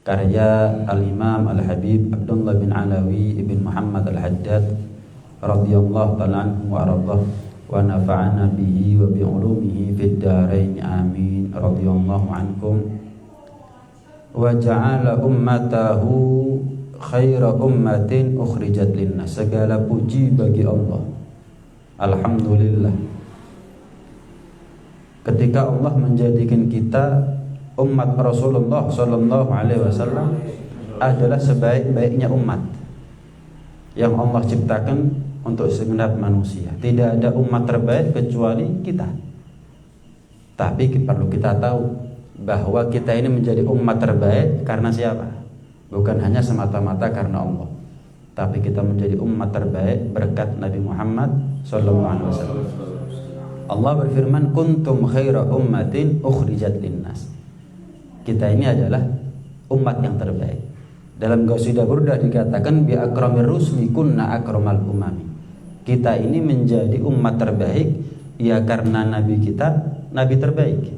karya Al-Imam Al-Habib Abdullah bin Alawi ibn Muhammad Al-Haddad radhiyallahu ta'ala anhu wa ardah wa nafa'ana bihi wa bi ulumihi fid dharain amin radhiyallahu ankum wa ja'ala ummatahu khaira ummatin ukhrijat linnas. Segala puji bagi Allah, alhamdulillah, ketika Allah menjadikan kita umat Rasulullah sallallahu alaihi wasallam adalah sebaik-baiknya umat yang Allah ciptakan untuk segenap manusia. Tidak ada umat terbaik kecuali kita. Tapi perlu kita tahu bahwa kita ini menjadi umat terbaik karena siapa? Bukan hanya semata-mata karena Allah, tapi kita menjadi umat terbaik berkat Nabi Muhammad sallallahu alaihi wasallam. Allah berfirman, kuntum khaira ummatin ukhrijat linnas. Kita ini adalah umat yang terbaik. Dalam qasidah Burdah dikatakan bi akramir rusli kunna akramal umami. Kita ini menjadi umat terbaik ya karena nabi kita nabi terbaik.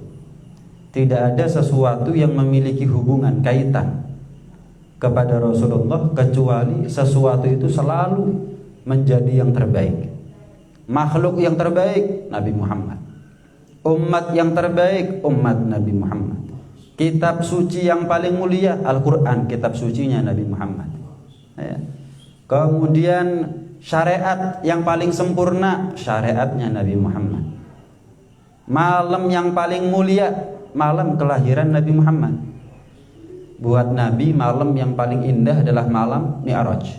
Tidak ada sesuatu yang memiliki hubungan kaitan kepada Rasulullah kecuali sesuatu itu selalu menjadi yang terbaik. Makhluk yang terbaik Nabi Muhammad, umat yang terbaik umat Nabi Muhammad, kitab suci yang paling mulia Al-Quran, kitab sucinya Nabi Muhammad ya. Kemudian syariat yang paling sempurna syariatnya Nabi Muhammad. Malam yang paling mulia malam kelahiran Nabi Muhammad. Buat Nabi malam yang paling indah adalah malam Mi'raj,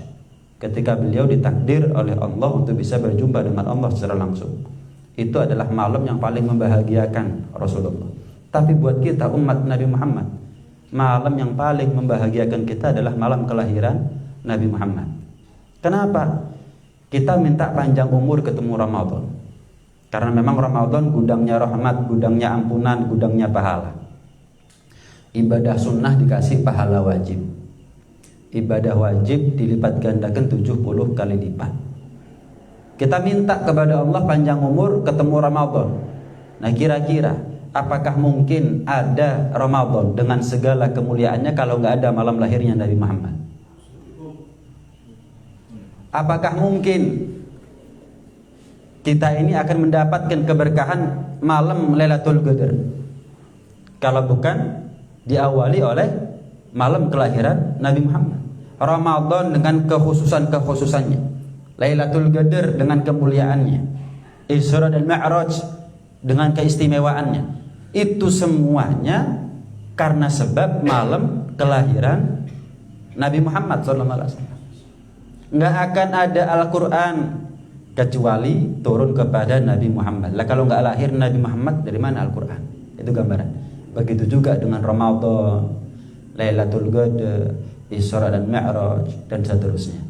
ketika beliau ditakdir oleh Allah untuk bisa berjumpa dengan Allah secara langsung. Itu adalah malam yang paling membahagiakan Rasulullah. Tapi buat kita umat Nabi Muhammad, malam yang paling membahagiakan kita adalah malam kelahiran Nabi Muhammad. Kenapa? Kita minta panjang umur ketemu Ramadan, karena memang Ramadan gudangnya rahmat, gudangnya ampunan, gudangnya pahala. Ibadah sunnah dikasih pahala wajib, ibadah wajib dilipat gandakan 70 kali lipat. Kita minta kepada Allah panjang umur ketemu Ramadan. Nah kira-kira apakah mungkin ada Ramadan dengan segala kemuliaannya kalau nggak ada malam lahirnya Nabi Muhammad? Apakah mungkin kita ini akan mendapatkan keberkahan malam Lailatul Qadar kalau bukan diawali oleh malam kelahiran Nabi Muhammad? Ramadan dengan kekhususannya, Lailatul Qadar dengan kemuliaannya, Isra dan Mi'raj dengan keistimewaannya, itu semuanya karena sebab malam kelahiran Nabi Muhammad SAW. Nggak akan ada Al-Quran kecuali turun kepada Nabi Muhammad. Lah kalau nggak lahir Nabi Muhammad, dari mana Al-Quran? Itu gambaran. Begitu juga dengan Ramadan, Lailatul Qadar, Isra dan Mi'raj dan seterusnya.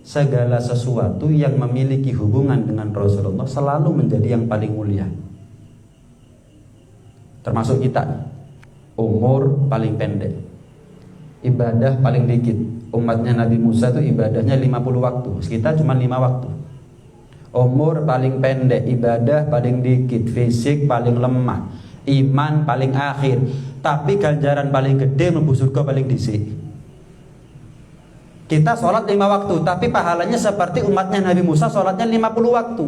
Segala sesuatu yang memiliki hubungan dengan Rasulullah selalu menjadi yang paling mulia. Termasuk kita, umur paling pendek, ibadah paling dikit. Umatnya Nabi Musa itu ibadahnya 50 waktu, kita cuma 5 waktu. Umur paling pendek, ibadah paling dikit, fisik paling lemah, iman paling akhir, tapi ganjaran paling gede, mlebu surga paling dhisik. Kita sholat 5 waktu, tapi pahalanya seperti umatnya Nabi Musa sholatnya 50 waktu.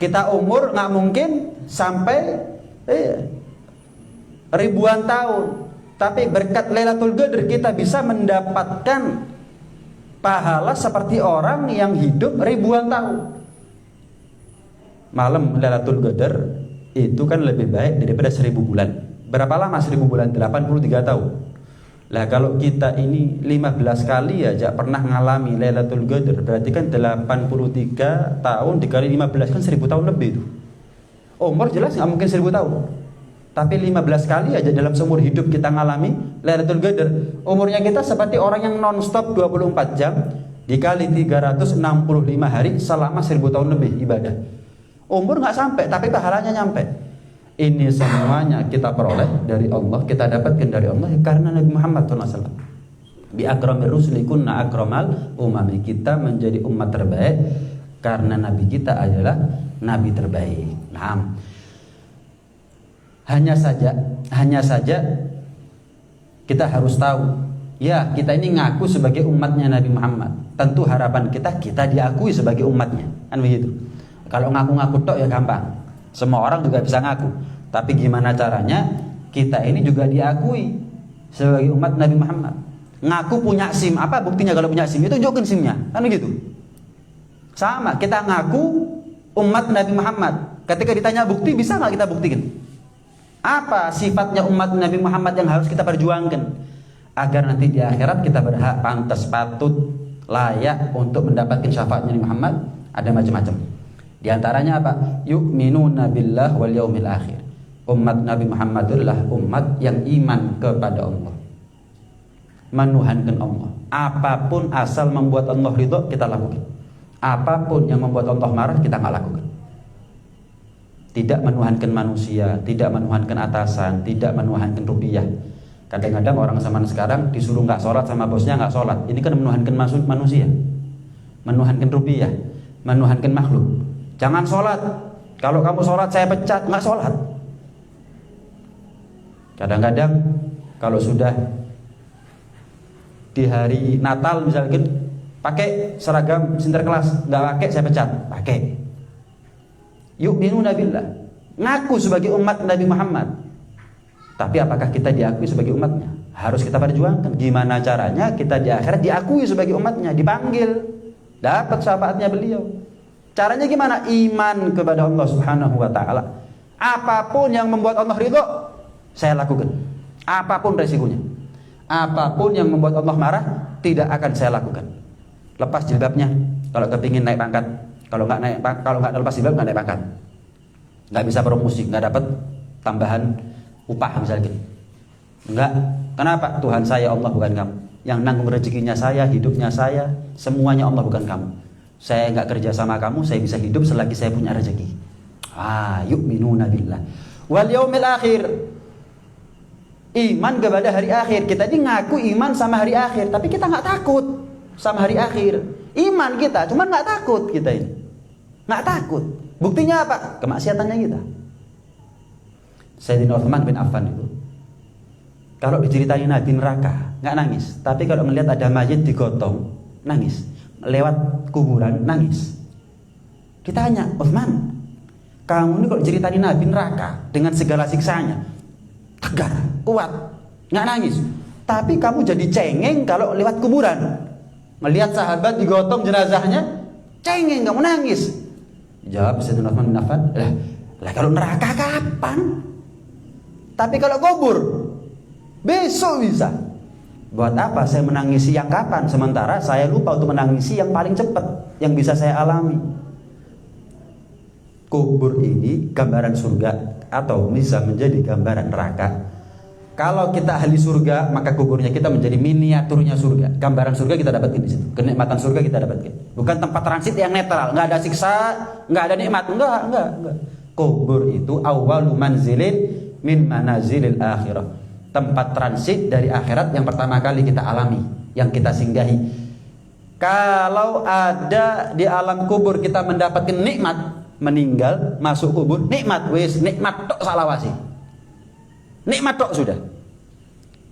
Kita umur nggak mungkin sampai ribuan tahun, tapi berkat Lailatul Qadar kita bisa mendapatkan pahala seperti orang yang hidup ribuan tahun. Malam Lailatul Qadar itu kan lebih baik daripada 1000 bulan. Berapa lama 1000 bulan? 83 tahun. Lah kalau kita ini 15 kali aja pernah ngalami Lailatul Qadar, berarti kan 83 tahun dikali 15 kan 1000 tahun lebih itu. Umur jelas nggak mungkin 1000 tahun. Tapi 15 kali aja dalam seumur hidup kita ngalami Lailatul Qadar. Umurnya kita seperti orang yang non-stop 24 jam dikali 365 hari selama 1000 tahun lebih ibadah. Umur nggak sampai, tapi pahalanya nyampe. Ini semuanya kita peroleh dari Allah, kita dapatkan dari Allah karena Nabi Muhammad SAW. Bi akramir rusuli kunna akramal umami. Kita menjadi umat terbaik karena Nabi kita adalah Nabi terbaik. Hanya saja Kita harus tahu, ya kita ini ngaku sebagai umatnya Nabi Muhammad. Tentu harapan kita diakui sebagai umatnya, kan begitu. Kalau ngaku-ngaku tok ya gampang, semua orang juga bisa ngaku. Tapi gimana caranya kita ini juga diakui sebagai umat Nabi Muhammad. Ngaku punya SIM, apa buktinya kalau punya SIM? Itu tunjukkan SIM-nya, kan begitu. Sama, kita ngaku umat Nabi Muhammad. Ketika ditanya bukti, bisa nggak kita buktikan? Apa sifatnya umat Nabi Muhammad yang harus kita perjuangkan agar nanti di akhirat kita berhak, pantas, patut, layak untuk mendapatkan syafaatnya Nabi Muhammad? Ada macam-macam. Di antaranya apa? Yu'minuna billah wal yaumil akhir. Umat Nabi Muhammad adalah umat yang iman kepada Allah, menuhankan Allah. Apapun asal membuat Allah ridho, kita lakukan. Apapun yang membuat Allah marah, kita nggak lakukan. Tidak menuhankan manusia, tidak menuhankan atasan, tidak menuhankan rupiah. Kadang-kadang orang zaman sekarang disuruh nggak sholat sama bosnya nggak sholat. Ini kan menuhankan manusia, menuhankan rupiah, menuhankan makhluk. Jangan sholat. Kalau kamu sholat saya pecat, nggak sholat. Kadang-kadang kalau sudah di hari Natal misalkan pakai seragam sinterklas, nggak pakai saya pecat, pakai. Yu'minuna billah, ngaku sebagai umat Nabi Muhammad. Tapi apakah kita diakui sebagai umatnya? Harus kita perjuangkan. Gimana caranya kita di akhirat diakui sebagai umatnya, dipanggil, dapat syafaatnya beliau. Caranya gimana? Iman kepada Allah Subhanahu wa ta'ala. Apapun yang membuat Allah ridho, saya lakukan. Apapun resikonya, apapun yang membuat Allah marah, tidak akan saya lakukan. Lepas jilbabnya kalau kepingin naik pangkat. Kalau nggak lepas jilbab nggak naik pangkat, nggak bisa promosi, nggak dapat tambahan upah misalnya. Enggak. Kenapa? Tuhan saya Allah, bukan kamu. Yang nanggung rezekinya saya, hidupnya saya, semuanya Allah, bukan kamu. Saya nggak kerja sama kamu, saya bisa hidup selagi saya punya rezeki. Yu'minuna billah wal yaumil akhir. Iman kepada hari akhir. Kita ini ngaku iman sama hari akhir, tapi kita nggak takut sama hari akhir. Iman kita, cuman nggak takut kita ini. Nggak takut. Buktinya apa? Kemaksiatannya kita. Sayyidina Utsman bin Affan itu kalau diceritain Nabi neraka nggak nangis, tapi kalau melihat ada mayit digotong nangis, lewat kuburan nangis. Ditanya, Utsman, kamu ini kalau diceritain Nabi neraka dengan segala siksanya, tegar, kuat, nggak nangis, tapi kamu jadi cengeng kalau lewat kuburan, melihat sahabat digotong jenazahnya, cengeng, kamu nangis. Jawab Sayyidina Utsman bin Affan, lah kalau neraka kapan? Tapi kalau kubur besok bisa. Buat apa saya menangisi yang kapan, sementara saya lupa untuk menangisi yang paling cepat yang bisa saya alami. Kubur ini gambaran surga atau bisa menjadi gambaran neraka. Kalau kita ahli surga, maka kuburnya kita menjadi miniaturnya surga. Gambaran surga kita dapatkan di situ. Kenikmatan surga kita dapatkan. Bukan tempat transit yang netral, nggak ada siksa, nggak ada nikmat, enggak. Kubur itu awwalu manzilin min manazilil akhirah. Tempat transit dari akhirat yang pertama kali kita alami, yang kita singgahi. Kalau ada di alam kubur kita mendapatkan nikmat, meninggal masuk kubur, nikmat, nikmat tok salawasi. Nikmat tok sudah.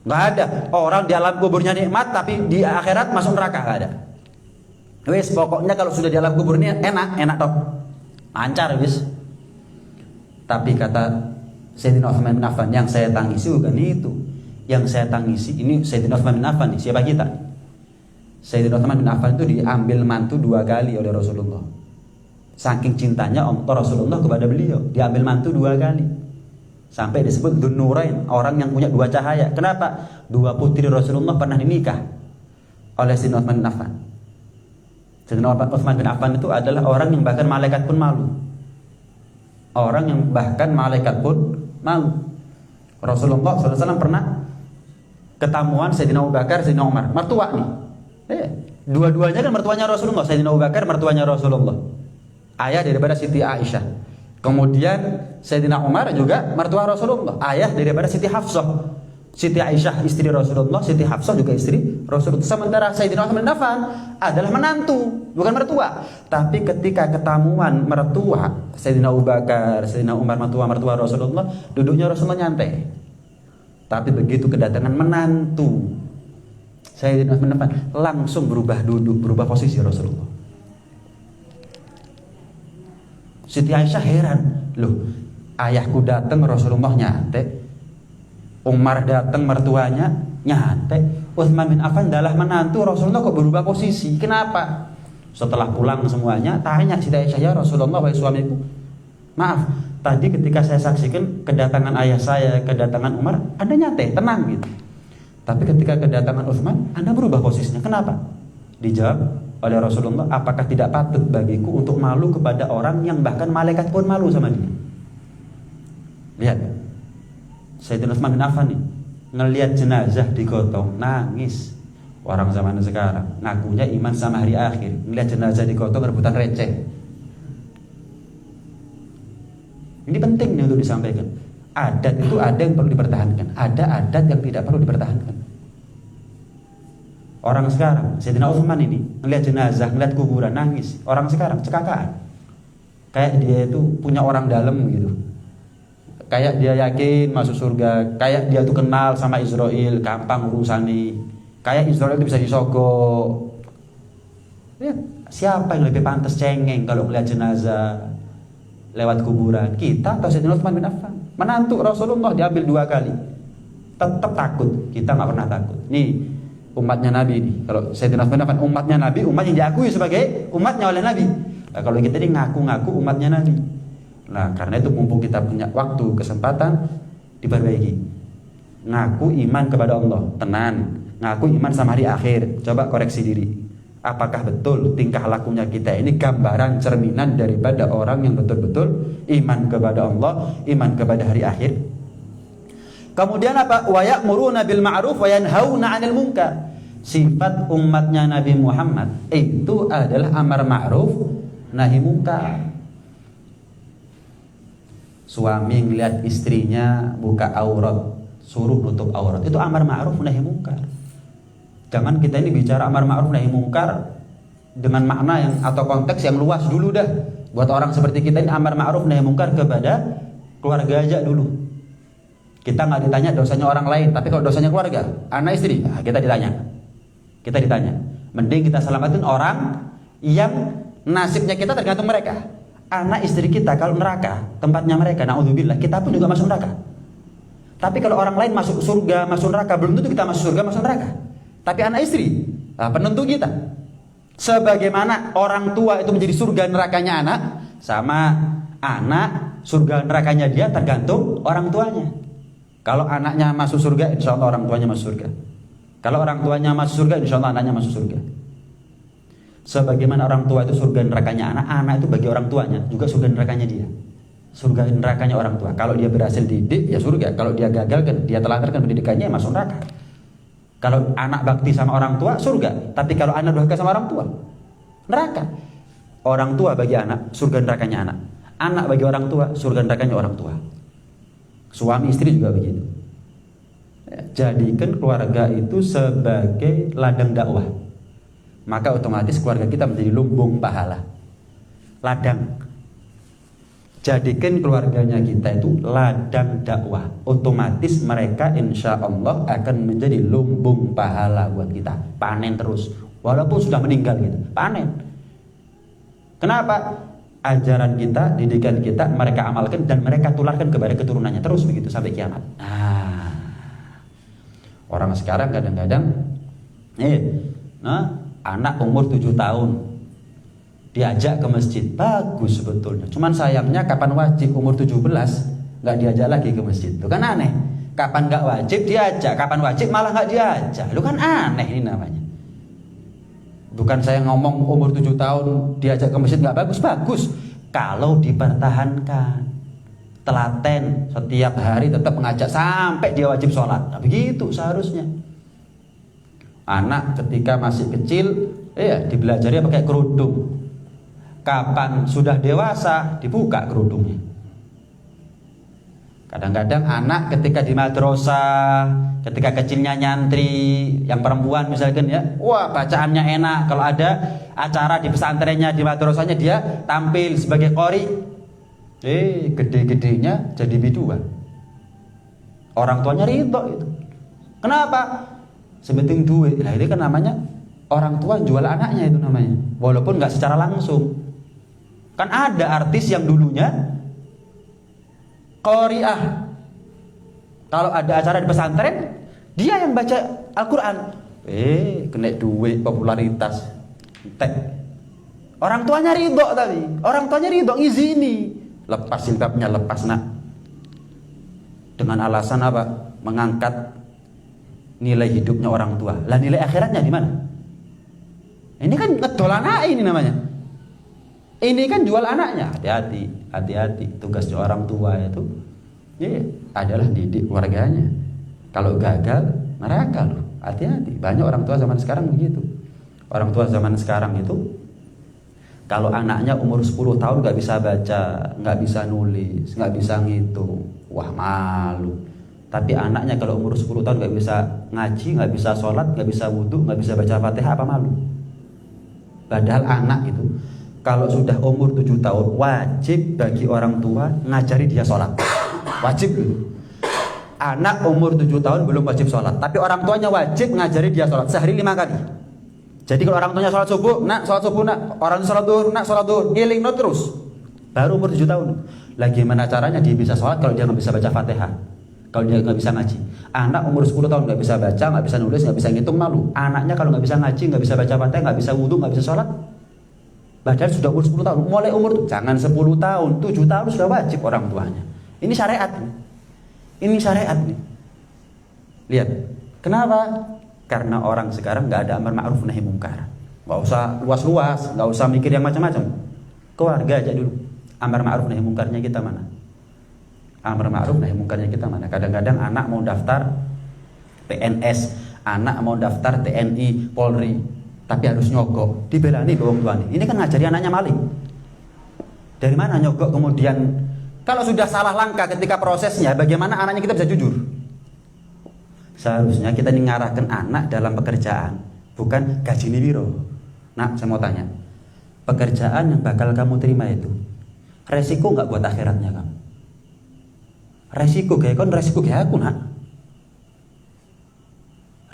Nggak ada orang di alam kuburnya nikmat tapi di akhirat masuk neraka, nggak ada. Pokoknya kalau sudah di alam kuburnya enak tok. Lancar Tapi kata Sayyidina Utsman bin Affan, yang saya tangisi bukan itu. Yang saya tangisi ini Sayyidina Utsman bin Affan, siapa kita? Sayyidina Utsman bin Affan itu diambil mantu 2 kali oleh Rasulullah. Saking cintanya Rasulullah kepada beliau, diambil mantu 2 kali. Sampai disebut Dzun Nurain, orang yang punya 2 cahaya. Kenapa? 2 putri Rasulullah pernah dinikah oleh Sayyidina Utsman bin Affan. Sayyidina Utsman bin Affan itu adalah orang yang bahkan malaikat pun malu. Orang yang bahkan malaikat pun malu. Rasulullah SAW pernah ketamuan Sayyidina Abu Bakar, Sayyidina Umar, mertua nih. Dua-duanya kan mertuanya Rasulullah. Sayyidina Abu Bakar mertuanya Rasulullah, ayah daripada Siti Aisyah. Kemudian Sayyidina Umar juga mertua Rasulullah, ayah daripada Siti Hafsah. Siti Aisyah istri Rasulullah, Siti Hafsah juga istri Rasulullah. Sementara Sayyidina Utsman bin Affan adalah menantu, bukan mertua. Tapi ketika ketamuan mertua Sayyidina Abu Bakar, Sayyidina Umar, mertua Rasulullah, duduknya Rasulullah nyantai. Tapi begitu kedatangan menantu Sayyidina Utsman bin Affan, langsung berubah duduk, berubah posisi Rasulullah. Siti Aisyah heran, loh ayahku datang Rasulullah nyantai, Umar datang mertuanya nyantai, Utsman bin Affan adalah menantu Rasulullah kok berubah posisi, kenapa? Setelah pulang semuanya, tanya Siti Aisyah, ya Rasulullah, wahai suamiku, maaf, tadi ketika saya saksikan kedatangan ayah saya, kedatangan Umar, Anda nyantai, tenang gitu. Tapi ketika kedatangan Utsman, Anda berubah posisinya. Kenapa? Dijawab oleh Rasulullah, apakah tidak patut bagiku untuk malu kepada orang yang bahkan malaikat pun malu sama dia? Lihat, Sayyidina Utsman bin Affan nih, ngelihat jenazah digotong, nangis. Orang zaman sekarang ngakunya iman sama hari akhir, ngelihat jenazah digotong rebutan receh. Ini penting nih untuk disampaikan. Adat itu ada yang perlu dipertahankan, ada adat yang tidak perlu dipertahankan. Orang sekarang, Sayyidina Utsman ini ngelihat jenazah, ngelihat kuburan, nangis. Orang sekarang cekakaan, kayak dia itu punya orang dalam gitu, kayak dia yakin masuk surga, kayak dia tuh kenal sama Israel, gampang urusani, kayak Israel itu bisa disogok. Ya, siapa yang lebih pantas cengeng kalau ngelihat jenazah lewat kuburan, kita atau Sayyidina Utsman bin Affan? Menantu Rasulullah diambil 2 kali, tetap takut. Kita nggak pernah takut. Nih umatnya Nabi ini, kalau Sayyidina Utsman bin Affan umatnya Nabi, umat yang diakui sebagai umatnya oleh Nabi. Nah, kalau kita ini ngaku-ngaku umatnya Nabi. Nah, karena itu mumpung kita punya waktu, kesempatan, diperbaiki. Ngaku iman kepada Allah, tenan. Ngaku iman sama hari akhir, coba koreksi diri. Apakah betul tingkah lakunya kita ini gambaran cerminan daripada orang yang betul-betul iman kepada Allah, iman kepada hari akhir? Kemudian apa? Wa ya'muruna bil ma'ruf wa yanhauna 'anil munkar. Sifat umatnya Nabi Muhammad itu adalah amar ma'ruf nahi munkar. Suami ngelihat istrinya buka aurat, suruh nutup aurat, itu amar ma'ruf nahi munkar. Jangan kita ini bicara amar ma'ruf nahi munkar dengan makna yang atau konteks yang luas dulu dah. Buat orang seperti kita ini amar ma'ruf nahi munkar kepada keluarga aja dulu. Kita nggak ditanya dosanya orang lain, tapi kalau dosanya keluarga, anak istri, nah kita ditanya. Kita ditanya. Mending kita selamatin orang yang nasibnya kita tergantung mereka. Anak istri kita kalau neraka, tempatnya mereka, naudzubillah, kita pun juga masuk neraka. Tapi kalau orang lain masuk surga, masuk neraka, belum tentu kita masuk surga, masuk neraka. Tapi anak istri, penentu kita. Sebagaimana orang tua itu menjadi surga nerakanya anak, sama anak surga nerakanya dia tergantung orang tuanya. Kalau anaknya masuk surga, insya Allah orang tuanya masuk surga. Kalau orang tuanya masuk surga, insya Allah anaknya masuk surga. Sebagaimana orang tua itu surga nerakanya anak, anak itu bagi orang tuanya juga surga nerakanya dia. Surga nerakanya orang tua. Kalau dia berhasil didik, ya surga. Kalau dia gagal, dia telantarkan pendidikannya, ya masuk neraka. Kalau anak bakti sama orang tua, surga. Tapi kalau anak durhaka sama orang tua, neraka. Orang tua bagi anak, surga nerakanya anak. Anak bagi orang tua, surga nerakanya orang tua. Suami istri juga begitu. Jadikan keluarga itu sebagai ladang dakwah, maka otomatis keluarga kita menjadi lumbung pahala. Ladang. Jadikan keluarganya kita itu ladang dakwah, otomatis mereka insya Allah akan menjadi lumbung pahala buat kita. Panen terus, walaupun sudah meninggal gitu, panen. Kenapa? Ajaran kita, didikan kita, mereka amalkan dan mereka tularkan kepada keturunannya terus begitu sampai kiamat. Nah, orang sekarang kadang-kadang, anak umur 7 tahun diajak ke masjid, bagus sebetulnya. Cuman sayangnya kapan wajib umur 17 nggak diajak lagi ke masjid, itu kan aneh. Kapan nggak wajib diajak, kapan wajib malah nggak diajak, itu kan aneh ini namanya. Bukan saya ngomong umur 7 tahun diajak ke masjid nggak bagus, bagus kalau dipertahankan, telaten setiap hari tetap mengajak sampai dia wajib sholat. Nah, begitu seharusnya. Anak ketika masih kecil, dibelajari pakai kerudung. Kapan sudah dewasa dibuka kerudungnya. Kadang-kadang anak ketika di madrasah, ketika kecilnya nyantri, yang perempuan misalkan ya, wah bacaannya enak. Kalau ada acara di pesantrennya, di madrasahnya dia tampil sebagai qori. Gede-gedenya jadi biduan. Orang tuanya ridho itu. Kenapa? Sepenting duit. Nah ini kan namanya orang tua jual anaknya itu namanya. Walaupun nggak secara langsung. Kan ada artis yang dulunya qari'ah. Kalau ada acara di pesantren, dia yang baca Al-Quran. Kena duit, popularitas. Tek. Orang tuanya ridho tadi. Orang tuanya ridho, ngizini. Lepas jilbabnya, lepas nak. Dengan alasan apa? Mengangkat nilai hidupnya orang tua. Lah nilai akhiratnya di mana? Ini kan ngedol anak ini namanya. Ini kan jual anaknya. Hati-hati, hati-hati. Tugasnya orang tua itu adalah didik keluarganya. Kalau gagal, neraka loh. Hati-hati. Banyak orang tua zaman sekarang begitu. Orang tua zaman sekarang itu kalau anaknya umur 10 tahun gak bisa baca, gak bisa nulis, gak bisa ngitung, wah malu. Tapi anaknya kalau umur 10 tahun gak bisa ngaji, gak bisa sholat, gak bisa wudhu, gak bisa baca Fatihah, apa malu? Padahal anak itu kalau sudah umur 7 tahun wajib bagi orang tua ngajari dia sholat. Wajib gitu. Anak umur 7 tahun belum wajib sholat, tapi orang tuanya wajib ngajari dia sholat sehari 5 kali. Jadi kalau orang tuanya sholat subuh, nak sholat subuh nak, orang sholat duhur, nak sholat duhur, ngiling no terus. Baru umur 7 tahun. Lah gimana caranya dia bisa sholat kalau dia nggak bisa baca Fatihah? Kalau dia nggak bisa ngaji. Anak umur 10 tahun nggak bisa baca, nggak bisa nulis, nggak bisa ngitung, malu. Anaknya kalau nggak bisa ngaji, nggak bisa baca Fatihah, nggak bisa wudhu, nggak bisa sholat. Padahal sudah umur 10 tahun. Mulai umur jangan 10 tahun, 7 tahun sudah wajib orang tuanya. Ini syariat. Ini syariat nih. Lihat. Kenapa? Karena orang sekarang nggak ada amar ma'ruf nahi mungkar. Nggak usah luas-luas, nggak usah mikir yang macam-macam. Keluarga aja dulu. Amar ma'ruf nahi mungkarnya kita mana? Amar ma'ruf nahi mungkarnya kita mana? Kadang-kadang anak mau daftar PNS, anak mau daftar TNI, Polri, tapi harus nyogok. Dibelani wong tuane. Ini kan ngajari anaknya maling. Dari mana nyogok kemudian? Kalau sudah salah langkah ketika prosesnya, bagaimana anaknya kita bisa jujur? Seharusnya kita ngarahkan anak dalam pekerjaan, bukan gaji ini biro. Nah, saya mau tanya, pekerjaan yang bakal kamu terima itu resiko nggak buat akhiratnya kamu? Resiko kayak kon, resiko kayak aku nak.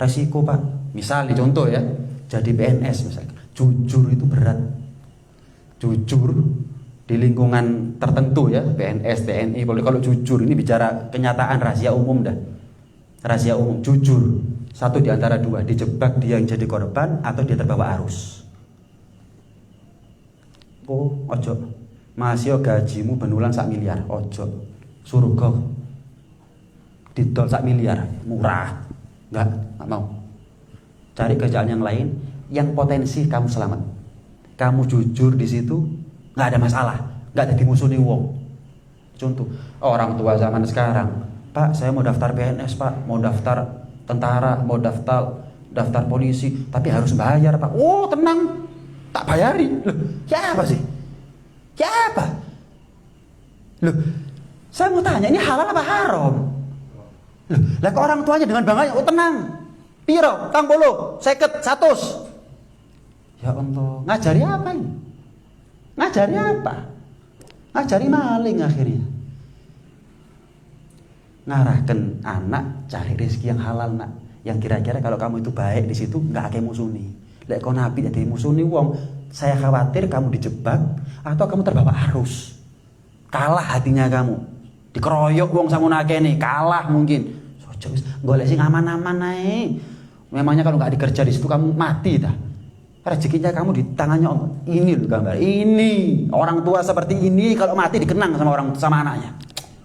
Resiko pak, misalnya contoh ya, jadi PNS misalnya, jujur itu berat. Jujur di lingkungan tertentu ya, PNS, TNI, kalau jujur ini bicara kenyataan rahasia umum dah. Rahasia umum, jujur. Satu di antara dua, dijebak dia yang jadi korban atau dia terbawa arus. Oh, ojo. Masih gajimu benulan 1 miliar, ojo. Surga didol 1 miliar, murah. Enggak mau. Cari kerjaan yang lain yang potensi kamu selamat. Kamu jujur di situ, nggak ada masalah, nggak ada dimusuhi wong. Contoh, orang tua zaman sekarang, Pak, saya mau daftar PNS, Pak, mau daftar tentara, mau daftar polisi, tapi harus bayar, Pak. Oh, tenang, tak bayari. Loh, ya apa sih? Ya apa? Loh, saya mau tanya, ini halal apa haram? Loh, lah ke orang tuanya dengan bangganya, oh tenang, piro, tang polo, 50, 100. Ya Allah, ngajari apa ini? Ngajari apa? Ngajari maling akhirnya. Ngarahkan anak cari rezeki yang halal nak, yang kira-kira kalau kamu itu baik di situ nggak akan musuni. Lek kau nabi jadi musuni wong, saya khawatir kamu dijebak atau kamu terbawa arus. Kalah hatinya kamu, dikeroyok wong sama nakene, kalah mungkin. Sojo wis golek sing aman-aman ae. Memangnya kalau nggak dikerja di situ kamu mati dah. Rezekinya kamu di tangannya Allah. Ini loh gambar. Ini orang tua seperti ini kalau mati dikenang sama anaknya.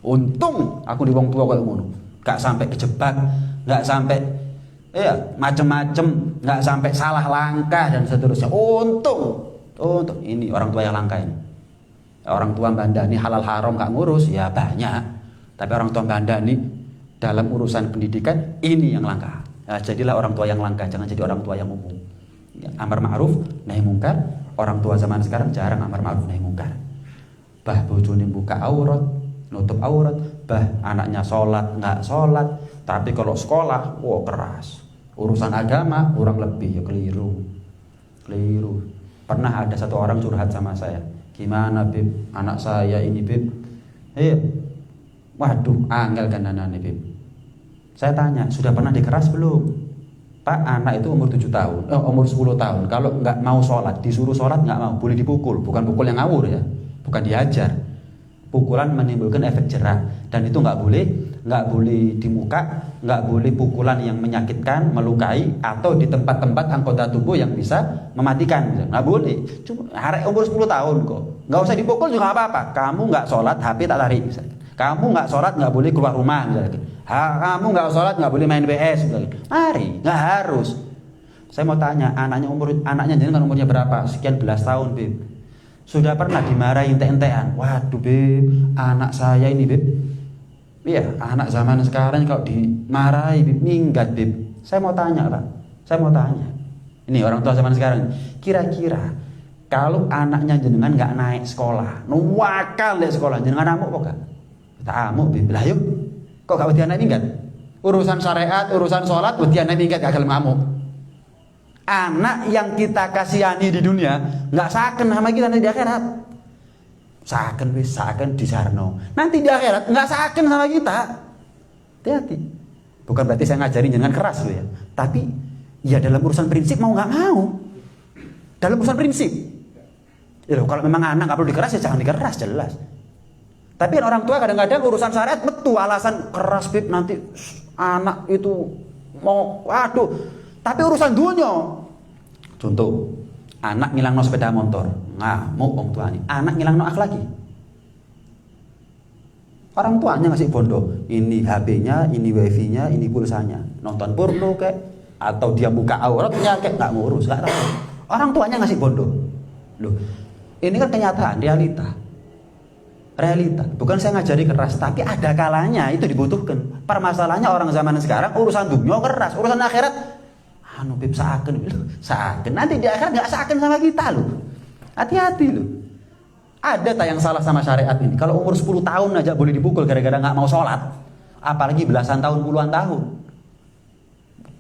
Untung aku di wong tua kayak ngono. Gak sampai kejebak, gak sampai macem-macem, gak sampai salah langkah dan seterusnya. Untung ini orang tua yang langka ini. Orang tua bandani halal haram gak ngurus ya banyak. Tapi orang tua bandani dalam urusan pendidikan ini yang langka. Nah, jadilah orang tua yang langka, jangan jadi orang tua yang umum. Amar ma'ruf nahi mungkar. Orang tua zaman sekarang jarang amar ma'ruf nahi mungkar. Bah bojone buka aurat, nutup aurat, bah anaknya sholat nggak sholat, tapi kalau sekolah, wah keras. Urusan agama kurang lebih ya keliru. Pernah ada satu orang curhat sama saya, gimana Bib, anak saya ini Bib, waduh angel kan anaknya Bib, Saya tanya, sudah pernah dikeras belum? Pak, anak itu umur 7 tahun, umur 10 tahun. Kalau nggak mau sholat, disuruh sholat nggak mau, boleh dipukul. Bukan pukul yang ngawur ya, bukan diajar. Pukulan menimbulkan efek jerah, dan itu nggak boleh di muka, nggak boleh pukulan yang menyakitkan, melukai, atau di tempat-tempat anggota tubuh yang bisa mematikan. Nggak boleh. Cuma umur 10 tahun kok, nggak usah dipukul juga nggak apa-apa. Kamu nggak sholat, HP tak tarik misalnya. Kamu nggak sholat, nggak boleh keluar rumah misalnya. Kamu nggak sholat, nggak boleh main PS misalnya. Mari, nggak harus. Saya mau tanya, anaknya jenengan umurnya berapa? Sekian belas tahun, Beb. Sudah pernah dimarahin ente-entean? Waduh, Beb, anak saya ini, Beb. Iya, anak zaman sekarang kalau dimarahi, Beb, minggat, Beb. Saya mau tanya, Pak. Saya mau tanya. Ini orang tua zaman sekarang. Kira-kira kalau anaknya jenengan nggak naik sekolah, nuwakal deh sekolah, jenengan amuk kok gak? Tak amuk, Beb. Lah yuk, kok gak wedi anak minggat? Urusan syariat, urusan sholat, wedi anak minggat gak gelem amuk. Anak yang kita kasihani di dunia nggak saken sama kita nanti di akhirat. Saken di sarno. Nanti di akhirat nggak saken sama kita. Hati-hati. Bukan berarti saya ngajarin jangan keras loh ya. Tapi ya dalam urusan prinsip mau nggak mau. Dalam urusan prinsip. Ya loh, kalau memang anak nggak perlu dikeras ya jangan dikeras, jelas. Tapi kan orang tua kadang-kadang urusan syariat betul alasan keras, Bib, nanti anak itu mau, waduh. Tapi urusan dunia. Contoh, anak ngilangno sepeda motor, ngamuk wong tuane. Anak ngilangno akhlaki. Orang tuanya ngasih bondo, ini HP-nya, ini WiFi-nya, ini pulsanya. Nonton porno kek, atau dia buka auratnya kek, nggak ngurus, nggak tahu. Orang tuanya ngasih bondo. Loh, ini kan kenyataan, realita. Bukan saya ngajari keras, tapi ada kalanya itu dibutuhkan. Permasalahannya orang zaman sekarang urusan dunia keras, urusan akhirat Bib seakan. Nanti di akhirat nggak seakan sama kita loh. Hati-hati loh. Ada tak yang salah sama syariat ini? Kalau umur 10 tahun aja boleh dipukul gara-gara nggak mau sholat, apalagi belasan tahun, puluhan tahun.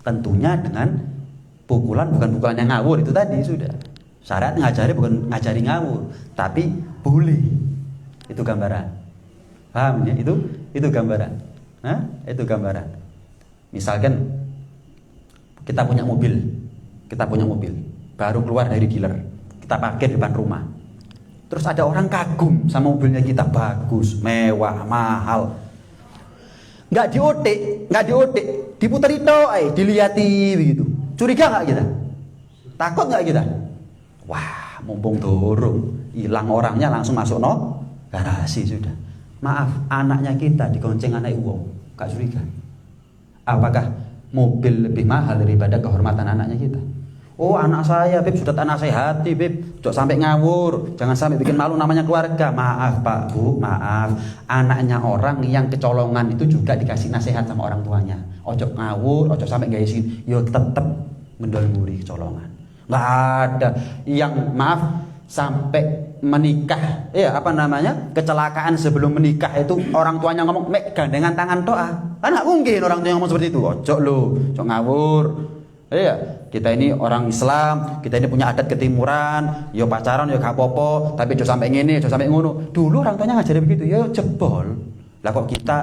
Tentunya dengan pukulan, bukan pukulan yang ngawur itu tadi sudah. Syariat ngajari bukan ngajari ngawur, tapi boleh. Itu gambaran. Paham ya? Itu gambaran. Itu gambaran. Misalkan kita punya mobil, baru keluar dari dealer, kita parkir di depan rumah. Terus ada orang kagum sama mobilnya kita, bagus, mewah, mahal. Nggak diotek, diputeri toh, diliati begitu. Curiga nggak kita? Takut nggak kita? Wah, mumpung dorong, hilang orangnya langsung masuk garasi sudah. Maaf, anaknya kita digonceng anak uang, nggak curiga? Apakah mobil lebih mahal daripada kehormatan anaknya kita? Oh, anak saya, Beb, sudah tak nasihati, Beb, jangan sampai ngawur, jangan sampai bikin malu namanya keluarga. Maaf Pak, Bu, maaf. Anaknya orang yang kecolongan itu juga dikasih nasihat sama orang tuanya. Ojo ngawur, ojo sampai gak izin, yo tetep mendolmuri kecolongan. Nggak ada yang maaf sampai menikah, kecelakaan sebelum menikah itu orang tuanya ngomong, "Mek, gandengan tangan doa." Kan nggak mungkin orang tuanya ngomong seperti itu. Ojo lo, ojo ngawur. Iya, kita ini orang Islam, kita ini punya adat ketimuran, yo pacaran yo gak apa-apa, tapi ojo sampai ngene, ojo sampai ngono. Dulu orang tuanya ngajarin begitu, ya jebol. Lah kok kita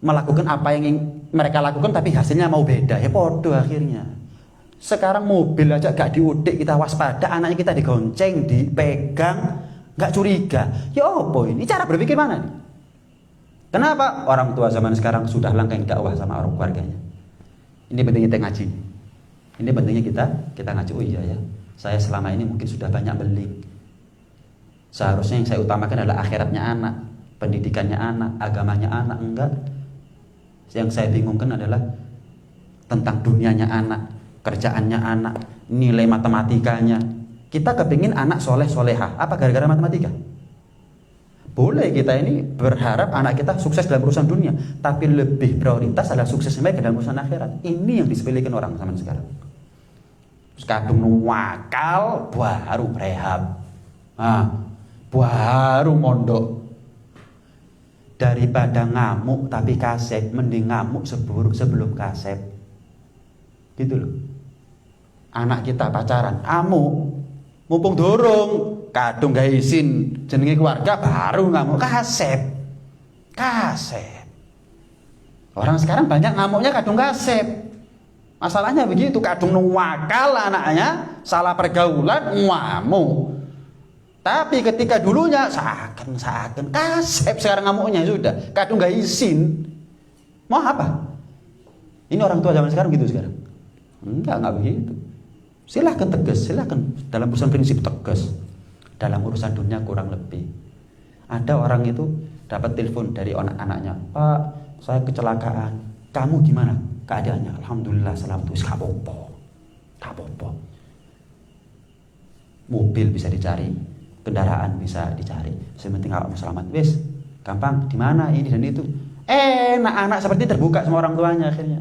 melakukan apa yang mereka lakukan tapi hasilnya mau beda, ya podo akhirnya. Sekarang mobil aja gak diudik, kita waspada, anaknya kita digonceng, dipegang, gak curiga. Ya apa ini? Cara berpikir mana nih? Kenapa? Orang tua zaman sekarang sudah langkahin dakwah sama orang keluarganya. Ini pentingnya kita ngaji. Ini pentingnya kita ngaji. Oh iya ya, saya selama ini mungkin sudah banyak beling. Seharusnya yang saya utamakan adalah akhiratnya anak, pendidikannya anak, agamanya anak. Enggak. Yang saya bingungkan adalah tentang dunianya anak, kerjaannya anak, nilai matematikanya. Kita kepingin anak soleh solehah. Apa gara-gara matematika? Boleh kita ini berharap anak kita sukses dalam urusan dunia, tapi lebih prioritas adalah sukses mereka dalam urusan akhirat. Ini yang disepelekan orang zaman sekarang. Kadung wakal baru rehab, baru mondok. Daripada ngamuk tapi kasep, mending ngamuk sebelum kasep. Gitu loh. Anak kita pacaran, amuk, mumpung dorong, kadung gak izin jenenge keluarga baru ngamuk kasep. Orang sekarang banyak ngamuknya kadung kasep. Masalahnya begitu, kadung nuwakal anaknya, salah pergaulan, ngamuk. Tapi ketika dulunya seakan kasep, sekarang ngamuknya sudah, kadung gak izin. Mau apa? Ini orang tua zaman sekarang gitu sekarang. Enggak begitu. Silahkan tegas, silahkan dalam urusan prinsip tegas. Dalam urusan dunia kurang lebih. Ada orang itu dapat telepon dari anaknya, Pak, saya kecelakaan. Kamu gimana keadaannya? Alhamdulillah selamat. Wis gak apa-apa. Mobil bisa dicari, kendaraan bisa dicari. Sementing awakmu selamat. Wis, gampang. Di mana ini dan itu. Anak seperti terbuka sama orang tuanya akhirnya.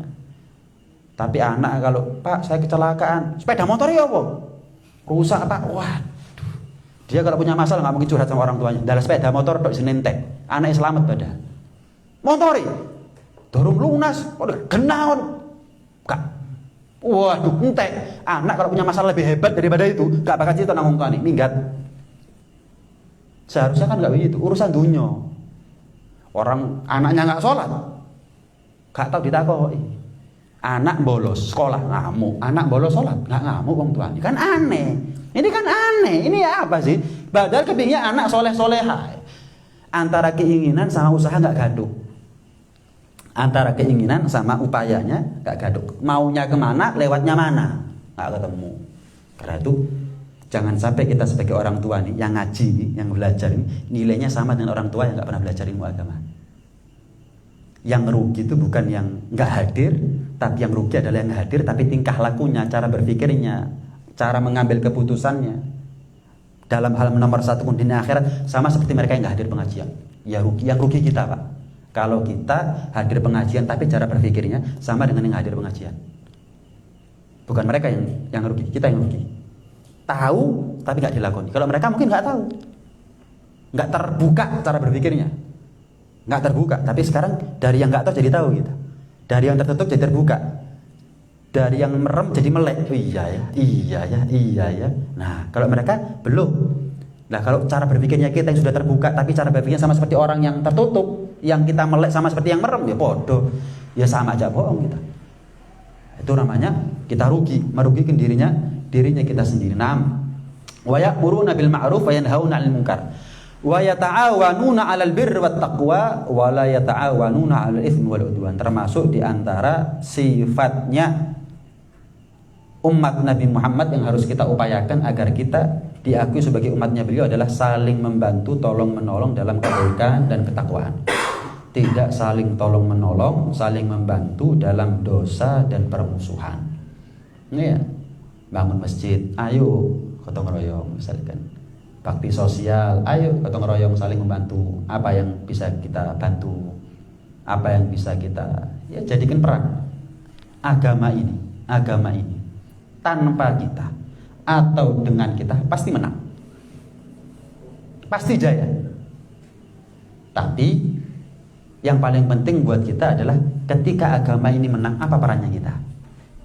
Tapi anak kalau, Pak, saya kecelakaan. Sepeda motor ya apa? Rusak, Pak. Waduh. Dia kalau punya masalah nggak mungkin curhat sama orang tuanya. Dalam sepeda motor tok senentek. Anaknya selamat pada. Motori. Dorong lunas. Genaon. Kak. Waduh, entek. Anak kalau punya masalah lebih hebat daripada itu, gak bakal cerita nang wong tuane, minggat. Seharusnya kan gak begitu. Urusan dunia. Orang anaknya nggak sholat, gak tahu ditakoi. Anak bolos sekolah ngamuk, anak bolos sholat nggak ngamuk wong tuane. Kan aneh. Ini kan aneh. Ini apa sih? Padahal kepingnya anak soleh-soleha. Antara keinginan sama usaha nggak gaduh. Antara keinginan sama upayanya nggak gaduh. Maunya kemana, lewatnya mana, nggak ketemu. Karena itu jangan sampai kita sebagai orang tua nih, yang ngaji nih, yang belajar ini, nilainya sama dengan orang tua yang nggak pernah belajar ilmu agama. Yang rugi itu bukan yang nggak hadir, tapi yang rugi adalah yang hadir tapi tingkah lakunya, cara berpikirnya, cara mengambil keputusannya dalam hal nomor satu pun di akhirat sama seperti mereka yang nggak hadir pengajian. Ya rugi, yang rugi kita, Pak. Kalau kita hadir pengajian tapi cara berpikirnya sama dengan yang hadir pengajian. Bukan mereka yang rugi, kita yang rugi. Tahu tapi nggak dilakoni. Kalau mereka mungkin nggak tahu, nggak terbuka cara berpikirnya, nggak terbuka. Tapi sekarang dari yang nggak tahu jadi tahu gitu, dari yang tertutup jadi terbuka, dari yang merem jadi melek. Oh, iya ya. Nah kalau mereka belum. Nah kalau cara berpikirnya kita yang sudah terbuka tapi cara berpikirnya sama seperti orang yang tertutup, yang kita melek sama seperti yang merem, ya bodoh, ya sama aja bohong kita. Itu namanya kita rugi, merugikan dirinya kita sendiri. Naam. Wa ya'muruna bil ma'ruf wa yanhauna 'anil munkar. Wa yata'awanuna 'alal birri wat taqwa wa la yata'awanuna 'alal itsmi wal 'udwan. Termasuk di antara sifatnya umat Nabi Muhammad yang harus kita upayakan agar kita diakui sebagai umatnya beliau adalah saling membantu, tolong menolong dalam kebaikan dan ketakwaan. Tidak saling tolong menolong, saling membantu dalam dosa dan permusuhan. Ini ya, bangun masjid, ayo gotong royong misalkan. Bakti sosial, ayo gotong royong saling membantu. Apa yang bisa kita bantu? Apa yang bisa kita jadikan peran? Agama ini tanpa kita atau dengan kita pasti menang, pasti jaya. Tapi yang paling penting buat kita adalah ketika agama ini menang, apa perannya kita?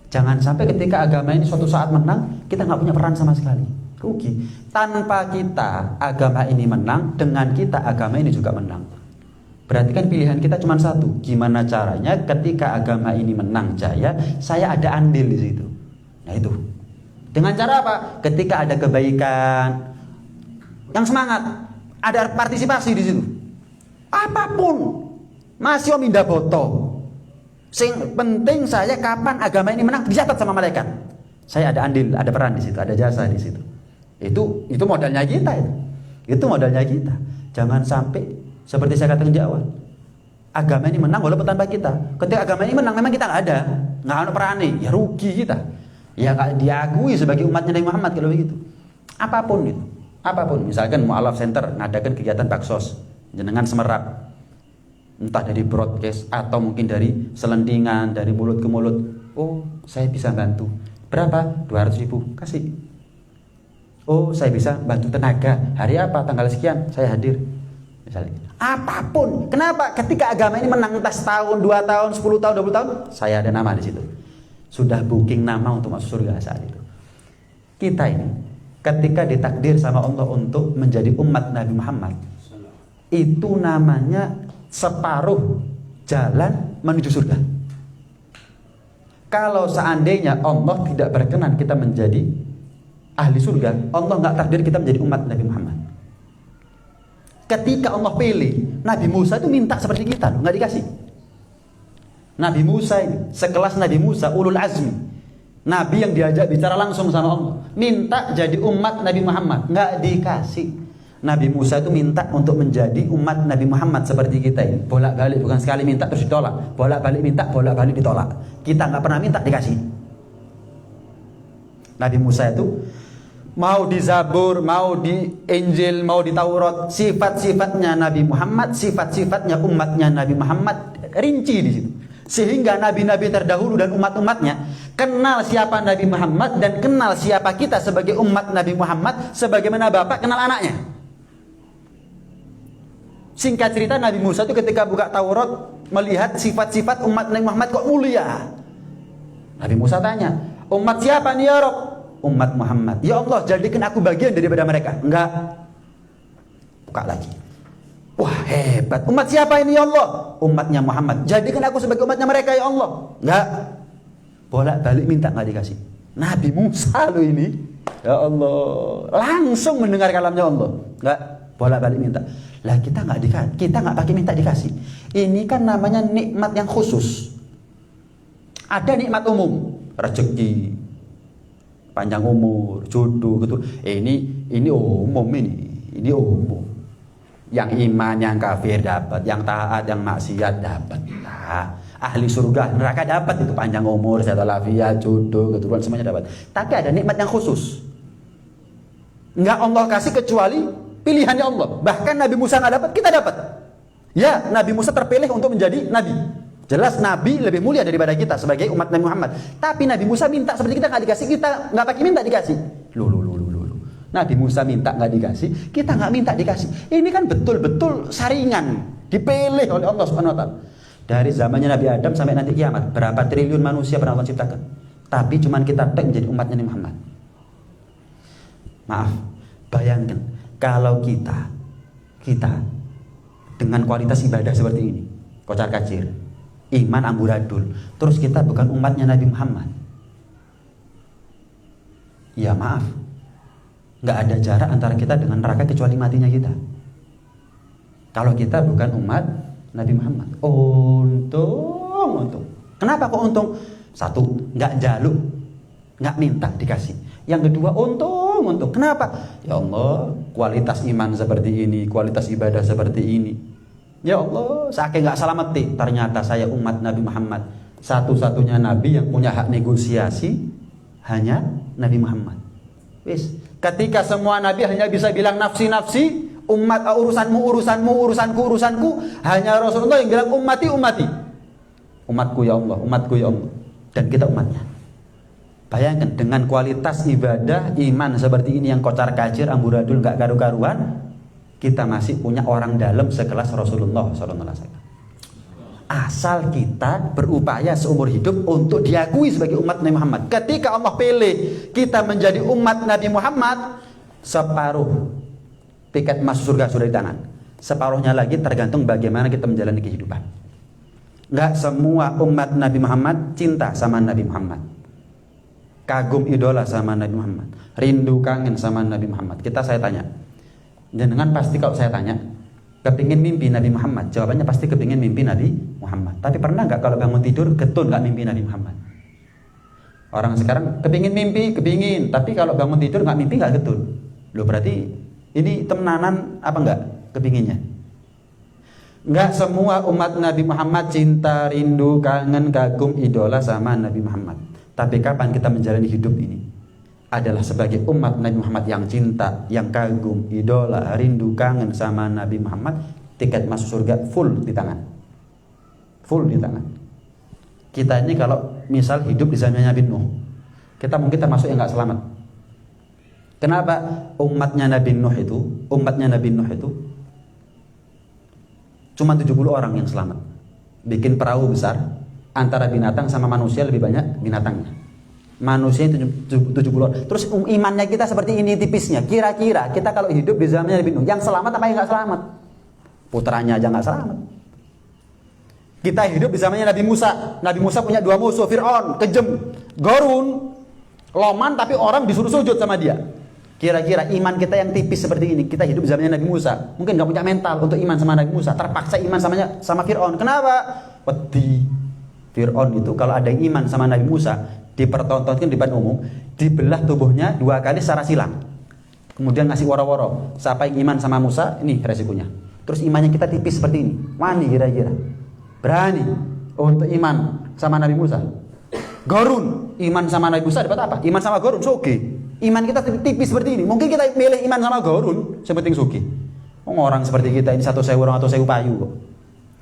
Jangan sampai ketika agama ini suatu saat menang, kita nggak punya peran sama sekali, rugi. Tanpa kita agama ini menang, dengan kita agama ini juga menang. Berarti kan pilihan kita cuma satu, gimana caranya ketika agama ini menang jaya, saya ada andil di situ. Nah itu. Dengan cara apa? Ketika ada kebaikan, yang semangat, ada partisipasi di situ. Apapun, masih om indah boto. Sing penting saya kapan agama ini menang dicatat sama malaikat. Saya ada andil, ada peran di situ, ada jasa di situ. Itu modalnya kita itu. Itu modalnya kita. Jangan sampai seperti saya katakan di awal. Agama ini menang walaupun tanpa kita. Ketika agama ini menang memang kita nggak ada peran nih, ya rugi kita. Ya nggak diakui sebagai umatnya Nabi Muhammad kalau begitu. Apapun itu, apapun. Misalkan Mu'alaf Center ngadakan kegiatan baksos, jenengan semerap, entah dari broadcast atau mungkin dari selendingan, dari mulut ke mulut. Oh, saya bisa bantu. Berapa? 200.000. Kasih. Oh, saya bisa bantu tenaga. Hari apa? Tanggal sekian. Saya hadir. Misalnya. Apapun. Kenapa? Ketika agama ini menang entah setahun, 2 tahun, 10 tahun, 20 tahun, saya ada nama di situ. Sudah booking nama untuk masuk surga saat itu. Kita ini ketika ditakdir sama Allah untuk menjadi umat Nabi Muhammad, itu namanya separuh jalan menuju surga. Kalau seandainya Allah tidak berkenan kita menjadi ahli surga, Allah nggak takdir kita menjadi umat Nabi Muhammad. Ketika Allah pilih, Nabi Musa itu minta seperti kita, nggak dikasih. Nabi Musa ini, sekelas Nabi Musa, ulul azmi, Nabi yang diajak bicara langsung sama Allah, minta jadi umat Nabi Muhammad, nggak dikasih. Nabi Musa itu minta untuk menjadi umat Nabi Muhammad seperti kita ini, bolak-balik, bukan sekali minta terus ditolak, bolak-balik minta, bolak-balik ditolak. Kita nggak pernah minta dikasih. Nabi Musa itu mau di Zabur, mau di Injil, mau di Taurat, sifat-sifatnya Nabi Muhammad, sifat-sifatnya umatnya Nabi Muhammad rinci di situ. Sehingga nabi-nabi terdahulu dan umat-umatnya kenal siapa Nabi Muhammad dan kenal siapa kita sebagai umat Nabi Muhammad, sebagaimana bapak kenal anaknya. Singkat cerita, Nabi Musa itu ketika buka Taurat melihat sifat-sifat umat Nabi Muhammad kok mulia. Nabi Musa tanya, umat siapa nih ya Rob? Umat Muhammad. Ya Allah, jadikan aku bagian daripada mereka. Enggak. Buka lagi. Wah, hebat. Umat siapa ini ya Allah? Umatnya Muhammad. Jadikan aku sebagai umatnya mereka ya Allah. Enggak. Bolak-balik minta, enggak dikasih. Nabi Musa lo ini. Ya Allah. Langsung mendengar kalamnya Allah. Enggak. Bolak-balik minta. Lah kita enggak dikasih. Kita enggak pakai minta dikasih. Ini kan namanya nikmat yang khusus. Ada nikmat umum, rezeki, panjang umur, jodoh gitu. Ini umum ini umum. Yang iman, yang kafir dapat, yang taat, yang maksiat dapat. Nah, ahli surga, neraka dapat itu panjang umur, sehat walafiat, jodoh, keturunan semuanya dapat. Tapi ada nikmat yang khusus. Enggak Allah kasih kecuali pilihannya Allah. Bahkan Nabi Musa nggak dapat, kita dapat. Ya, Nabi Musa terpilih untuk menjadi nabi. Jelas Nabi lebih mulia daripada kita sebagai umat Nabi Muhammad. Tapi Nabi Musa minta seperti kita nggak dikasih, kita nggak pakai minta dikasih. Loh. Nabi Musa minta nggak dikasih, kita nggak minta dikasih. Ini kan betul-betul saringan, dipilih oleh Allah Subhanahu Wa Taala. Dari zamannya Nabi Adam sampai nanti kiamat, berapa triliun manusia pernah Allah ciptakan. Tapi cuman kita menjadi umatnya Nabi Muhammad. Maaf, bayangkan kalau kita dengan kualitas ibadah seperti ini, kocar kacir, iman amburadul, terus kita bukan umatnya Nabi Muhammad. Ya maaf, nggak ada jarak antara kita dengan neraka kecuali matinya kita. Kalau kita bukan umat Nabi Muhammad, untung. Kenapa kok untung? Satu, nggak jaluk, nggak minta dikasih. Yang kedua, untung. Kenapa? Ya Allah, kualitas iman seperti ini, kualitas ibadah seperti ini. Ya Allah, saking nggak selamat ternyata saya umat Nabi Muhammad. Satu-satunya Nabi yang punya hak negosiasi hanya Nabi Muhammad. Wis, ketika semua Nabi hanya bisa bilang nafsi, umat urusanku, hanya Rasulullah yang bilang ummati. Umatku ya Allah. Dan kita umatnya. Bayangkan dengan kualitas ibadah, iman seperti ini yang kocar kacir, amburadul, gak karu-karuan, kita masih punya orang dalam sekelas Rasulullah SAW. Asal kita berupaya seumur hidup untuk diakui sebagai umat Nabi Muhammad. Ketika Allah pilih kita menjadi umat Nabi Muhammad, separuh tiket masuk surga sudah di tangan. Separuhnya lagi tergantung bagaimana kita menjalani kehidupan. Gak semua umat Nabi Muhammad cinta sama Nabi Muhammad, kagum idola sama Nabi Muhammad, rindu kangen sama Nabi Muhammad. Saya tanya, jenengan pasti kalau saya tanya, kepingin mimpi Nabi Muhammad? Jawabannya pasti kepingin mimpi Nabi Muhammad. Tapi pernah nggak kalau bangun tidur getun nggak mimpi Nabi Muhammad? Orang sekarang kepingin mimpi, kepingin, tapi kalau bangun tidur nggak mimpi nggak getun. Loh, berarti ini temenanan apa nggak kepinginnya? Nggak semua umat Nabi Muhammad cinta, rindu, kangen, kagum, idola sama Nabi Muhammad. Tapi kapan kita menjalani hidup ini adalah sebagai umat Nabi Muhammad yang cinta, yang kagum, idola, rindu, kangen sama Nabi Muhammad, tiket masuk surga full di tangan. Kita ini kalau misal hidup di zamannya Nabi Nuh, kita mungkin termasuk yang nggak selamat. Kenapa? Umatnya Nabi Nuh itu cuma 70 orang yang selamat. Bikin perahu besar, antara binatang sama manusia lebih banyak binatangnya. Manusia itu 70 orang. Terus imannya kita seperti ini tipisnya. Kira-kira kita kalau hidup di zamannya Nabi Nuh, yang selamat apa yang nggak selamat? Putranya aja nggak selamat. Kita hidup di zamannya Nabi Musa. Nabi Musa punya dua musuh, Fir'aun, kejem, Qarun, loman tapi orang disuruh sujud sama dia. Kira-kira iman kita yang tipis seperti ini, kita hidup di zamannya Nabi Musa, mungkin nggak punya mental untuk iman sama Nabi Musa, terpaksa iman sama Fir'aun. Kenapa? Wedi. Fir'aun itu kalau ada yang iman sama Nabi Musa, dipertontonkan di depan umum, dibelah tubuhnya 2 kali secara silang. Kemudian ngasih woro-woro, siapa yang iman sama Musa, ini resikonya. Terus imannya kita tipis seperti ini, wani kira-kira berani untuk iman sama Nabi Musa. Qarun iman sama Nabi Musa dapat apa? Iman sama Qarun soge. Iman kita tipis seperti ini. Mungkin kita milih iman sama Qarun seperti soge. Orang seperti kita ini 1.000 orang atau 1.000 payu kok.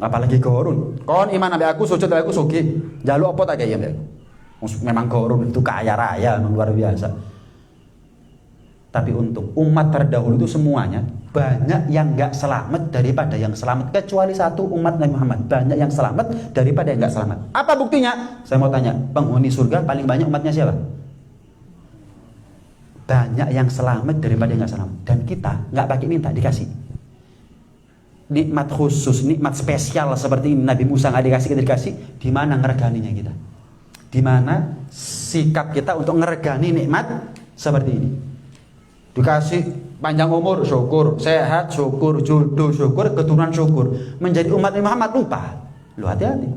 Apalagi Qarun. Kon iman sampai aku sujud sampai aku soge. Jaluk apa tak kayak memang Qarun itu kaya raya luar biasa. Tapi untuk umat terdahulu itu semuanya banyak yang nggak selamat daripada yang selamat, kecuali satu umat Nabi Muhammad, banyak yang selamat daripada yang nggak selamat. Apa buktinya? Saya mau tanya, penghuni surga paling banyak umatnya siapa? Banyak yang selamat daripada yang nggak selamat, dan kita nggak pakai minta dikasih. Nikmat khusus, nikmat spesial seperti ini Nabi Musa nggak dikasih, kita dikasih. Di mana ngereganinya kita? Di mana sikap kita untuk ngeregani nikmat seperti ini? Dikasih panjang umur syukur, sehat syukur, jodoh syukur, keturunan syukur. Menjadi umat Muhammad lupa. Lu hati-hati.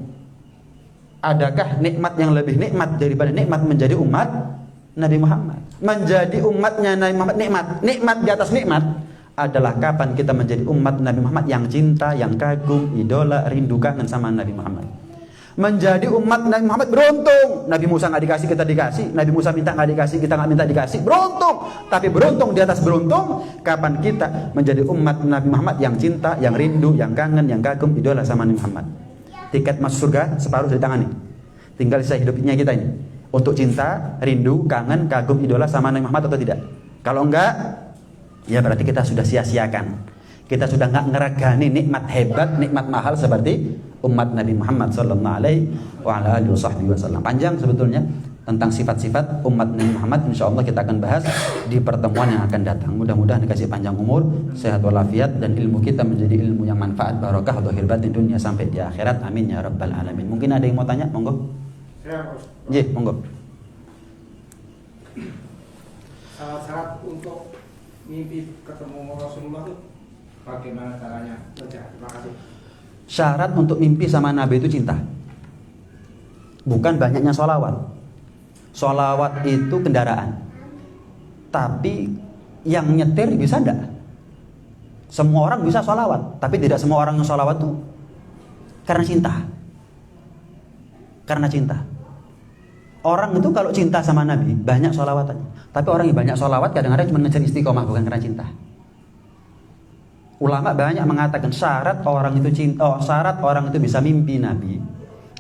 Adakah nikmat yang lebih nikmat daripada nikmat menjadi umat Nabi Muhammad? Menjadi umatnya Nabi Muhammad nikmat di atas nikmat adalah kapan kita menjadi umat Nabi Muhammad yang cinta, yang kagum, idola, rindu, kangen sama Nabi Muhammad. Menjadi umat Nabi Muhammad beruntung. Nabi Musa nggak dikasih, kita dikasih. Nabi Musa minta nggak dikasih, kita nggak minta dikasih. Beruntung. Tapi beruntung di atas beruntung kapan kita menjadi umat Nabi Muhammad yang cinta, yang rindu, yang kangen, yang kagum, idola sama Nabi Muhammad. Tiket masuk surga separuh dari tangan ini. Tinggal sisa hidupnya kita ini untuk cinta, rindu, kangen, kagum, idola sama Nabi Muhammad atau tidak. Kalau enggak, ya berarti kita sudah sia-siakan. Kita sudah nggak ngeregani nikmat hebat, nikmat mahal seperti umat Nabi Muhammad sallallahu alaihi wasallam. Panjang sebetulnya tentang sifat-sifat umat Nabi Muhammad, insyaallah kita akan bahas di pertemuan yang akan datang. Mudah-mudahan dikasih panjang umur, sehat walafiat, dan ilmu kita menjadi ilmu yang manfaat, barokah, zahir batin dunia sampai di akhirat. Amin ya rabbal alamin. Mungkin ada yang mau tanya, monggo. Ya, monggo. Syarat untuk mimpi ketemu Rasulullah itu bagaimana caranya? Terima kasih. Syarat untuk mimpi sama Nabi itu cinta, bukan banyaknya sholawat. Sholawat itu kendaraan, tapi yang nyetir bisa enggak? Semua orang bisa sholawat, tapi tidak semua orang yang sholawat itu karena cinta. Karena cinta. Orang itu kalau cinta sama Nabi banyak sholawatannya, tapi orang yang banyak sholawat kadang-kadang cuma ngejar istiqomah, bukan karena cinta. Ulama banyak mengatakan syarat orang itu bisa mimpi Nabi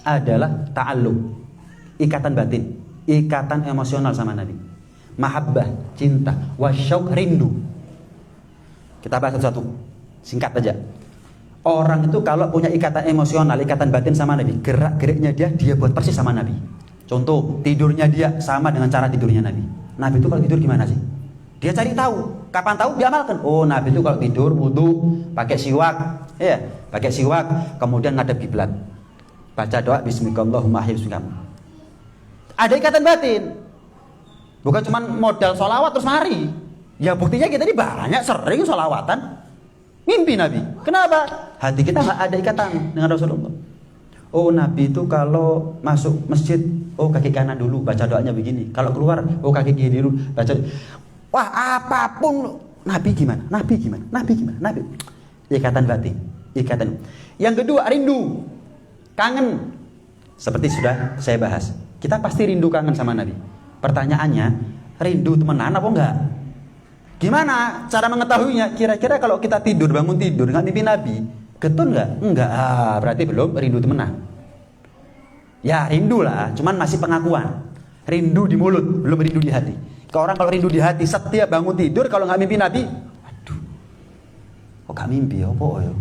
adalah ta'alluq, ikatan batin, ikatan emosional sama Nabi, mahabbah, cinta, wasyauq, rindu. Kita bahas satu-satu, singkat aja. Orang itu kalau punya ikatan emosional, ikatan batin sama Nabi, gerak-geriknya dia buat persis sama Nabi. Contoh, tidurnya dia sama dengan cara tidurnya Nabi. Nabi itu kalau tidur gimana sih? Dia cari tahu. Kapan tahu? Diamalkan. Oh, Nabi itu kalau tidur wudu pakai siwak, ya, pakai siwak, kemudian ngadep kiblat. Baca doa bismillahirrahmanirrahim ahyi. Ada ikatan batin. Bukan cuma modal sholawat terus mari. Ya buktinya kita ini banyak sering sholawatan. Mimpi Nabi. Kenapa? Hati kita nggak ada ikatan dengan Rasulullah. Oh, Nabi itu kalau masuk masjid, oh kaki kanan dulu baca doanya begini. Kalau keluar, oh kaki kiri dulu baca. Wah, apapun Nabi gimana? Nabi gimana? Nabi gimana? Nabi. Ikatan batin, ikatan. Yang kedua, rindu. Kangen. Seperti sudah saya bahas. Kita pasti rindu kangen sama Nabi. Pertanyaannya, rindu temenan apa enggak? Gimana cara mengetahuinya? Kira-kira kalau kita tidur, bangun tidur enggak mimpi Nabi, getun enggak? Enggak. Berarti belum rindu temenan. Ya, rindu lah, cuman masih pengakuan. Rindu di mulut, belum rindu di hati. Orang kalau rindu di hati setiap bangun tidur, kalau nggak mimpi Nabi, aduh, kok nggak mimpi ya, po ya?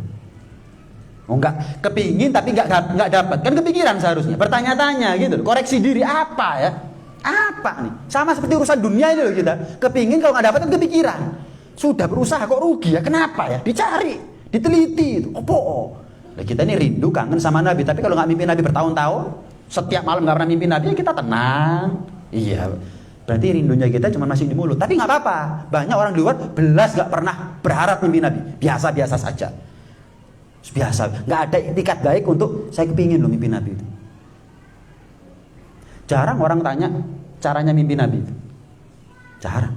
Oh nggak, kepingin tapi nggak dapat, kan kepikiran seharusnya. Bertanya-tanya gitu, koreksi diri apa ya? Apa nih? Sama seperti urusan dunia itu loh kita. Kepingin kalau nggak dapat kan kepikiran. Sudah berusaha kok rugi ya? Kenapa ya? Dicari, diteliti itu. Opo? Nah, kita ini rindu kangen sama Nabi, tapi kalau nggak mimpi Nabi bertahun-tahun, setiap malam nggak pernah mimpi Nabi, ya kita tenang. Iya, berarti rindunya kita cuma masih di mulut. Tapi nggak apa-apa. Banyak orang di luar belas nggak pernah berharap mimpi Nabi, biasa-biasa saja. Biasa, nggak ada itikat baik untuk saya kepingin loh mimpi Nabi itu. Jarang orang tanya caranya mimpi Nabi itu. Jarang.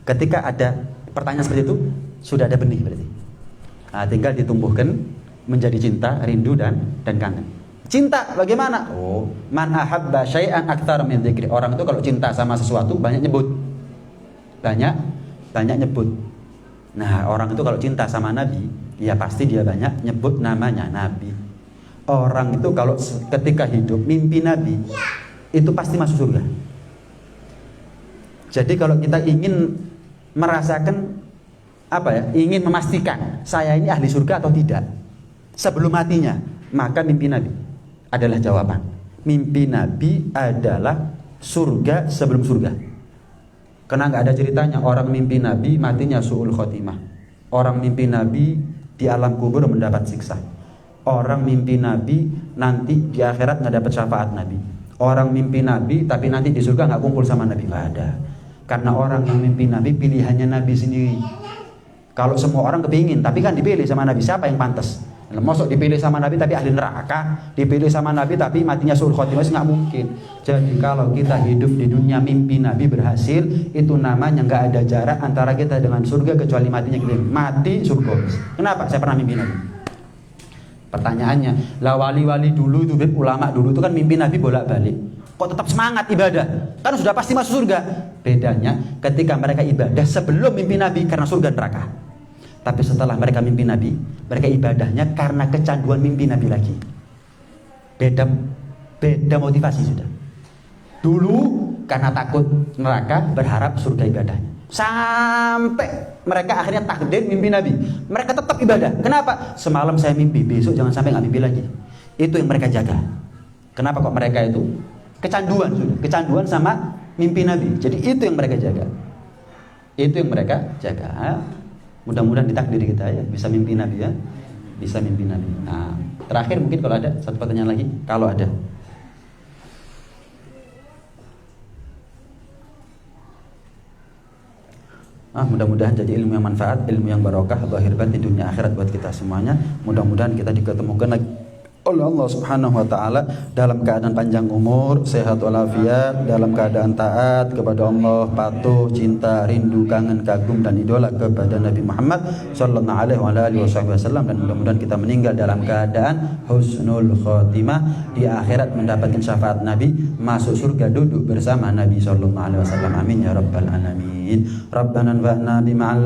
Ketika ada pertanyaan seperti itu, sudah ada benih berarti. Nah, tinggal ditumbuhkan menjadi cinta, rindu dan kangen. Cinta bagaimana? Oh, man ahabba syai'an aktsar min dzikri. Orang itu kalau cinta sama sesuatu banyak nyebut. Banyak nyebut. Nah, orang itu kalau cinta sama Nabi, ya pasti dia banyak nyebut namanya Nabi. Orang itu kalau ketika hidup mimpi Nabi, itu pasti masuk surga. Jadi kalau kita ingin merasakan ingin memastikan saya ini ahli surga atau tidak sebelum matinya, maka mimpi Nabi adalah jawaban. Mimpi Nabi adalah surga sebelum surga. Karena nggak ada ceritanya orang mimpi Nabi matinya su'ul khotimah. Orang mimpi Nabi di alam kubur mendapat siksa. Orang mimpi Nabi nanti di akhirat nggak dapat syafaat Nabi. Orang mimpi Nabi tapi nanti di surga nggak kumpul sama Nabi, nggak ada. Karena orang yang mimpi Nabi pilihannya Nabi sendiri. Kalau semua orang kepingin, tapi kan dipilih sama Nabi, siapa yang pantas? Mosok dipilih sama Nabi tapi ahli neraka, dipilih sama Nabi tapi matinya su'ul khotimah, nggak mungkin. Jadi kalau kita hidup di dunia mimpi Nabi berhasil, itu namanya nggak ada jarak antara kita dengan surga kecuali matinya kita mati surga. Kenapa? Saya pernah mimpi Nabi. Pertanyaannya, lah wali-wali dulu itu, ulama dulu itu kan mimpi Nabi bolak-balik. Kok tetap semangat ibadah? Kan sudah pasti masuk surga. Bedanya ketika mereka ibadah sebelum mimpi Nabi karena surga neraka. Tapi setelah mereka mimpi Nabi, mereka ibadahnya karena kecanduan mimpi Nabi lagi. Beda motivasi sudah. Dulu karena takut neraka, berharap surga ibadahnya. Sampai mereka akhirnya takdir mimpi Nabi, mereka tetap ibadah. Kenapa? Semalam saya mimpi, besok jangan sampai nggak mimpi lagi. Itu yang mereka jaga. Kenapa kok mereka itu kecanduan sudah, kecanduan sama mimpi Nabi. Jadi itu yang mereka jaga. Itu yang mereka jaga. Mudah-mudahan ditakdiri kita ya bisa mimpi Nabi ya, bisa mimpi Nabi. Nah, terakhir mungkin kalau ada satu pertanyaan lagi, kalau ada. Mudah-mudahan jadi ilmu yang manfaat, ilmu yang barokah, zahir batin dunia akhirat buat kita semuanya. Mudah-mudahan kita diketemukan lagi oleh Allah Subhanahu wa taala dalam keadaan panjang umur, sehat walafiat, dalam keadaan taat kepada Allah, patuh, cinta, rindu, kangen, kagum dan idola kepada Nabi Muhammad sallallahu alaihi wasallam, dan mudah-mudahan kita meninggal dalam keadaan husnul khotimah, di akhirat mendapatkan syafaat Nabi, masuk surga duduk bersama Nabi sallallahu alaihi wasallam. Amin ya rabbal alamin. Rabbana anfa'na bima